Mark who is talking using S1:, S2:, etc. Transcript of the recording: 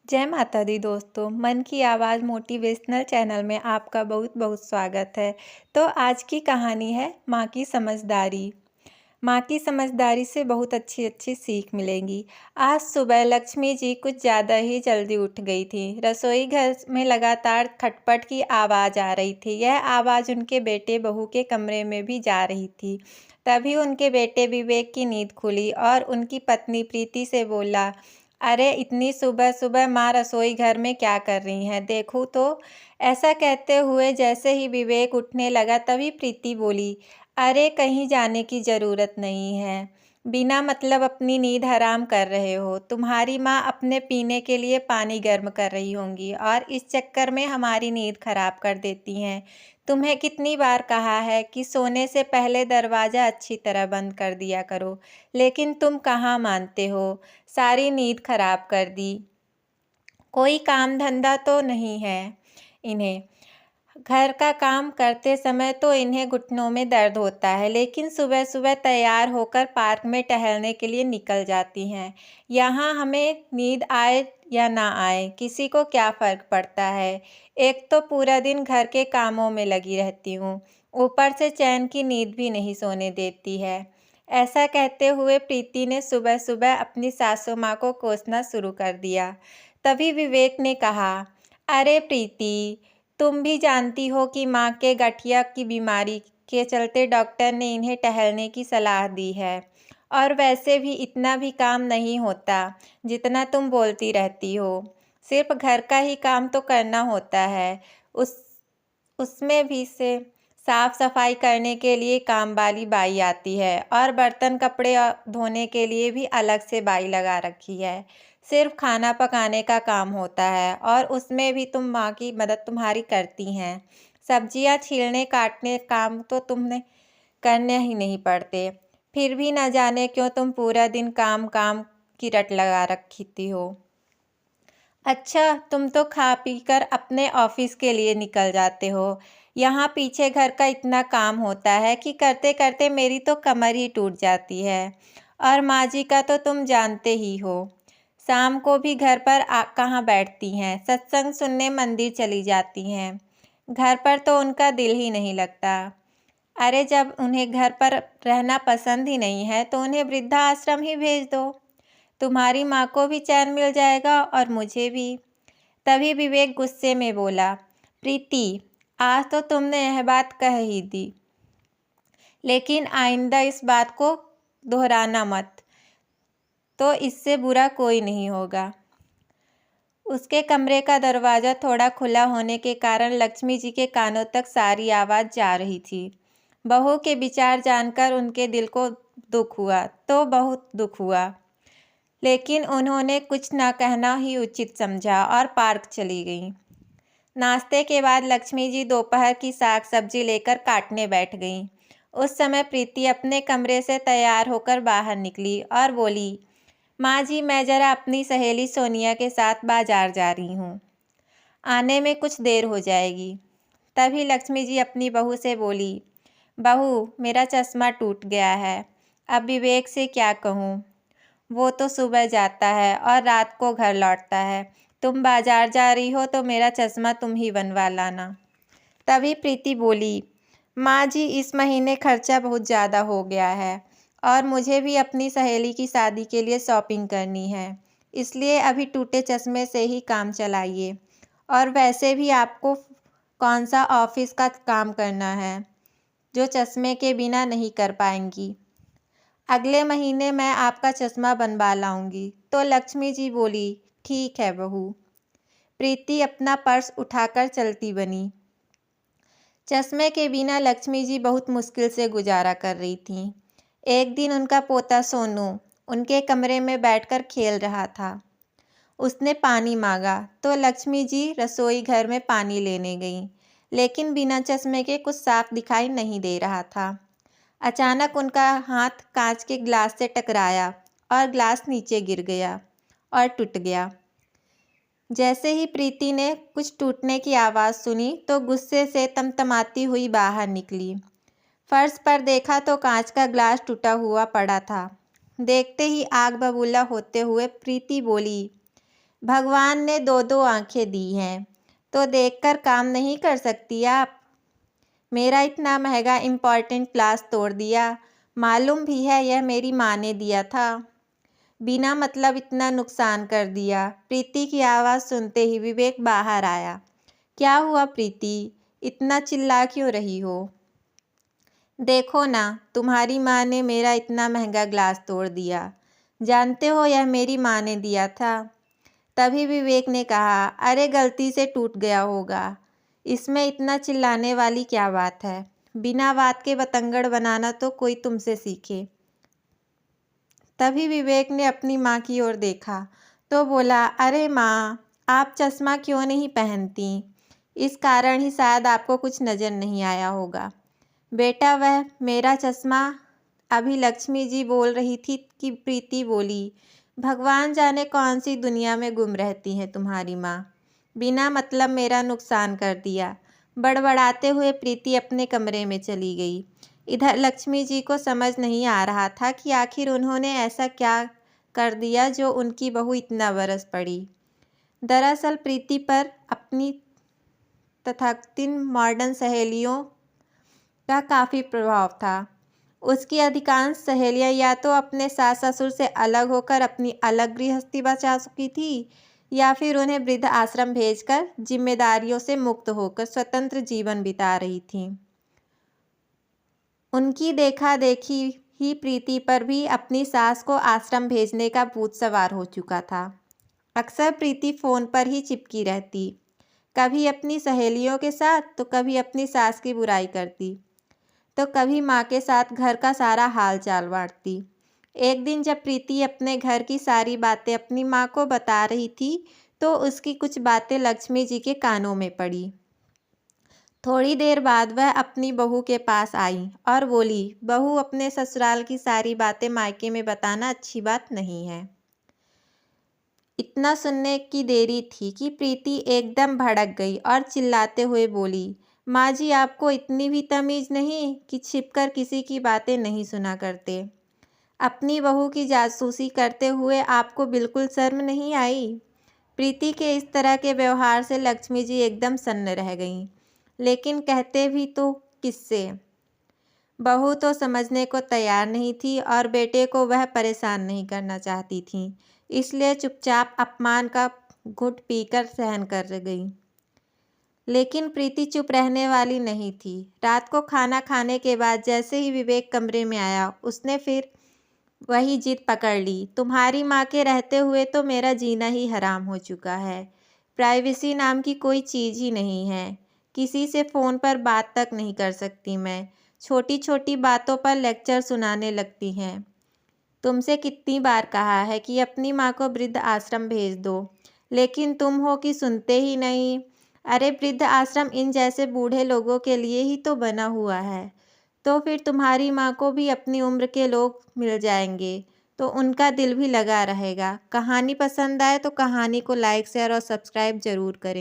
S1: जय माता दी दोस्तों, मन की आवाज़ मोटिवेशनल चैनल में आपका बहुत बहुत स्वागत है। तो आज की कहानी है माँ की समझदारी। माँ की समझदारी से बहुत अच्छी अच्छी सीख मिलेंगी। आज सुबह लक्ष्मी जी कुछ ज़्यादा ही जल्दी उठ गई थी। रसोई घर में लगातार खटपट की आवाज़ आ रही थी। यह आवाज़ उनके बेटे बहू के कमरे में भी जा रही थी। तभी उनके बेटे विवेक की नींद खुली और उनकी पत्नी प्रीति से बोला, अरे इतनी सुबह सुबह माँ रसोई घर में क्या कर रही हैं, देखूँ तो। ऐसा कहते हुए जैसे ही विवेक उठने लगा तभी प्रीति बोली, अरे कहीं जाने की ज़रूरत नहीं है, बिना मतलब अपनी नींद हराम कर रहे हो। तुम्हारी माँ अपने पीने के लिए पानी गर्म कर रही होंगी और इस चक्कर में हमारी नींद खराब कर देती हैं। तुम्हें कितनी बार कहा है कि सोने से पहले दरवाज़ा अच्छी तरह बंद कर दिया करो, लेकिन तुम कहाँ मानते हो। सारी नींद खराब कर दी। कोई काम धंधा तो नहीं है इन्हें। घर का काम करते समय तो इन्हें घुटनों में दर्द होता है, लेकिन सुबह सुबह तैयार होकर पार्क में टहलने के लिए निकल जाती हैं। यहाँ हमें नींद आए या ना आए, किसी को क्या फ़र्क पड़ता है। एक तो पूरा दिन घर के कामों में लगी रहती हूँ, ऊपर से चैन की नींद भी नहीं सोने देती है। ऐसा कहते हुए प्रीति ने सुबह सुबह अपनी सासू माँ को कोसना शुरू कर दिया। तभी विवेक ने कहा, अरे प्रीति, तुम भी जानती हो कि माँ के गठिया की बीमारी के चलते डॉक्टर ने इन्हें टहलने की सलाह दी है। और वैसे भी इतना भी काम नहीं होता जितना तुम बोलती रहती हो। सिर्फ घर का ही काम तो करना होता है। उस उसमें भी से साफ सफाई करने के लिए काम वाली बाई आती है और बर्तन कपड़े धोने के लिए भी अलग से बाई लगा रखी है। सिर्फ खाना पकाने का काम होता है और उसमें भी तुम माँ की मदद तुम्हारी करती हैं। सब्जियाँ छीलने काटने काम तो तुमने करने ही नहीं पड़ते। फिर भी न जाने क्यों तुम पूरा दिन काम काम की रट लगा रखी हो। अच्छा, तुम तो खा पी कर अपने ऑफिस के लिए निकल जाते हो। यहाँ पीछे घर का इतना काम होता है कि करते करते मेरी तो कमर ही टूट जाती है। और माँ जी का तो तुम जानते ही हो, शाम को भी घर पर कहाँ बैठती हैं, सत्संग सुनने मंदिर चली जाती हैं। घर पर तो उनका दिल ही नहीं लगता। अरे जब उन्हें घर पर रहना पसंद ही नहीं है तो उन्हें वृद्धा आश्रम ही भेज दो। तुम्हारी माँ को भी चैन मिल जाएगा और मुझे भी। तभी विवेक गुस्से में बोला, प्रीति, आज तो तुमने यह बात कह ही दी, लेकिन आइंदा इस बात को दोहराना मत, तो इससे बुरा कोई नहीं होगा। उसके कमरे का दरवाज़ा थोड़ा खुला होने के कारण लक्ष्मी जी के कानों तक सारी आवाज़ जा रही थी। बहू के विचार जानकर उनके दिल को दुख हुआ तो बहुत दुख हुआ, लेकिन उन्होंने कुछ न कहना ही उचित समझा और पार्क चली गईं। नाश्ते के बाद लक्ष्मी जी दोपहर की साग सब्जी लेकर काटने बैठ गईं। उस समय प्रीति अपने कमरे से तैयार होकर बाहर निकली और बोली, माँ जी, मैं ज़रा अपनी सहेली सोनिया के साथ बाजार जा रही हूँ, आने में कुछ देर हो जाएगी। तभी लक्ष्मी जी अपनी बहू से बोली, बहू, मेरा चश्मा टूट गया है, अब विवेक से क्या कहूँ। वो तो सुबह जाता है और रात को घर लौटता है। तुम बाजार जा रही हो तो मेरा चश्मा तुम ही बनवा लाना। तभी प्रीति बोली, माँ जी, इस महीने खर्चा बहुत ज़्यादा हो गया है और मुझे भी अपनी सहेली की शादी के लिए शॉपिंग करनी है, इसलिए अभी टूटे चश्मे से ही काम चलाइए। और वैसे भी आपको कौन सा ऑफिस का काम करना है जो चश्मे के बिना नहीं कर पाएंगी। अगले महीने मैं आपका चश्मा बनवा लाऊंगी। तो लक्ष्मी जी बोली, ठीक है बहू। प्रीति अपना पर्स उठाकर चलती बनी। चश्मे के बिना लक्ष्मी जी बहुत मुश्किल से गुजारा कर रही थीं। एक दिन उनका पोता सोनू उनके कमरे में बैठकर खेल रहा था। उसने पानी मांगा तो लक्ष्मी जी रसोई घर में पानी लेने गईं, लेकिन बिना चश्मे के कुछ साफ दिखाई नहीं दे रहा था। अचानक उनका हाथ कांच के ग्लास से टकराया और ग्लास नीचे गिर गया और टूट गया। जैसे ही प्रीति ने कुछ टूटने की आवाज़ सुनी तो गुस्से से तमतमाती हुई बाहर निकली। फर्श पर देखा तो कांच का ग्लास टूटा हुआ पड़ा था। देखते ही आग बबूला होते हुए प्रीति बोली, भगवान ने दो दो आंखें दी हैं, तो देखकर काम नहीं कर सकती आप? मेरा इतना महंगा इम्पोर्टेंट ग्लास तोड़ दिया। मालूम भी है यह मेरी माँ ने दिया था। बिना मतलब इतना नुकसान कर दिया। प्रीति की आवाज़ सुनते ही विवेक बाहर आया। क्या हुआ प्रीति, इतना चिल्ला क्यों रही हो? देखो ना, तुम्हारी माँ ने मेरा इतना महंगा ग्लास तोड़ दिया। जानते हो यह मेरी माँ ने दिया था। तभी विवेक ने कहा, अरे गलती से टूट गया होगा, इसमें इतना चिल्लाने वाली क्या बात है। बिना बात के बतंगड़ बनाना तो कोई तुमसे सीखे। तभी विवेक ने अपनी माँ की ओर देखा तो बोला, अरे माँ, आप चश्मा क्यों नहीं पहनती? इस कारण ही शायद आपको कुछ नज़र नहीं आया होगा। बेटा, वह मेरा चश्मा। अभी लक्ष्मी जी बोल रही थी कि प्रीति बोली, भगवान जाने कौन सी दुनिया में गुम रहती है तुम्हारी माँ। बिना मतलब मेरा नुकसान कर दिया। बड़बड़ाते हुए प्रीति अपने कमरे में चली गई। इधर लक्ष्मी जी को समझ नहीं आ रहा था कि आखिर उन्होंने ऐसा क्या कर दिया जो उनकी बहू इतना बरस पड़ी। दरअसल प्रीति पर अपनी तथाकथिन मॉडर्न सहेलियों का काफ़ी प्रभाव था। उसकी अधिकांश सहेलियां या तो अपने सास ससुर से अलग होकर अपनी अलग गृहस्थी बचा चुकी थी, या फिर उन्हें वृद्ध आश्रम भेजकर जिम्मेदारियों से मुक्त होकर स्वतंत्र जीवन बिता रही थीं। उनकी देखा देखी ही प्रीति पर भी अपनी सास को आश्रम भेजने का भूत सवार हो चुका था। अक्सर प्रीति फ़ोन पर ही चिपकी रहती, कभी अपनी सहेलियों के साथ तो कभी अपनी सास की बुराई करती, तो कभी माँ के साथ घर का सारा हाल चाल बांटती। एक दिन जब प्रीति अपने घर की सारी बातें अपनी माँ को बता रही थी तो उसकी कुछ बातें लक्ष्मी जी के कानों में पड़ी। थोड़ी देर बाद वह अपनी बहू के पास आई और बोली, बहू, अपने ससुराल की सारी बातें मायके में बताना अच्छी बात नहीं है। इतना सुनने की देरी थी कि प्रीति एकदम भड़क गई और चिल्लाते हुए बोली, माँ जी, आपको इतनी भी तमीज़ नहीं कि छिपकर किसी की बातें नहीं सुना करते। अपनी बहू की जासूसी करते हुए आपको बिल्कुल शर्म नहीं आई? प्रीति के इस तरह के व्यवहार से लक्ष्मी जी एकदम सन्न रह गईं, लेकिन कहते भी तो किससे। बहू तो समझने को तैयार नहीं थी और बेटे को वह परेशान नहीं करना चाहती थी, इसलिए चुपचाप अपमान का घुट पीकर सहन कर गई। लेकिन प्रीति चुप रहने वाली नहीं थी। रात को खाना खाने के बाद जैसे ही विवेक कमरे में आया, उसने फिर वही जिद पकड़ ली, तुम्हारी माँ के रहते हुए तो मेरा जीना ही हराम हो चुका है। प्राइवेसी नाम की कोई चीज़ ही नहीं है। किसी से फ़ोन पर बात तक नहीं कर सकती मैं। छोटी छोटी बातों पर लेक्चर सुनाने लगती हैं। तुमसे कितनी बार कहा है कि अपनी माँ को वृद्ध आश्रम भेज दो, लेकिन तुम हो कि सुनते ही नहीं। अरे वृद्ध आश्रम इन जैसे बूढ़े लोगों के लिए ही तो बना हुआ है, तो फिर तुम्हारी माँ को भी अपनी उम्र के लोग मिल जाएंगे तो उनका दिल भी लगा रहेगा। कहानी पसंद आए तो कहानी को लाइक, शेयर और सब्सक्राइब ज़रूर करें।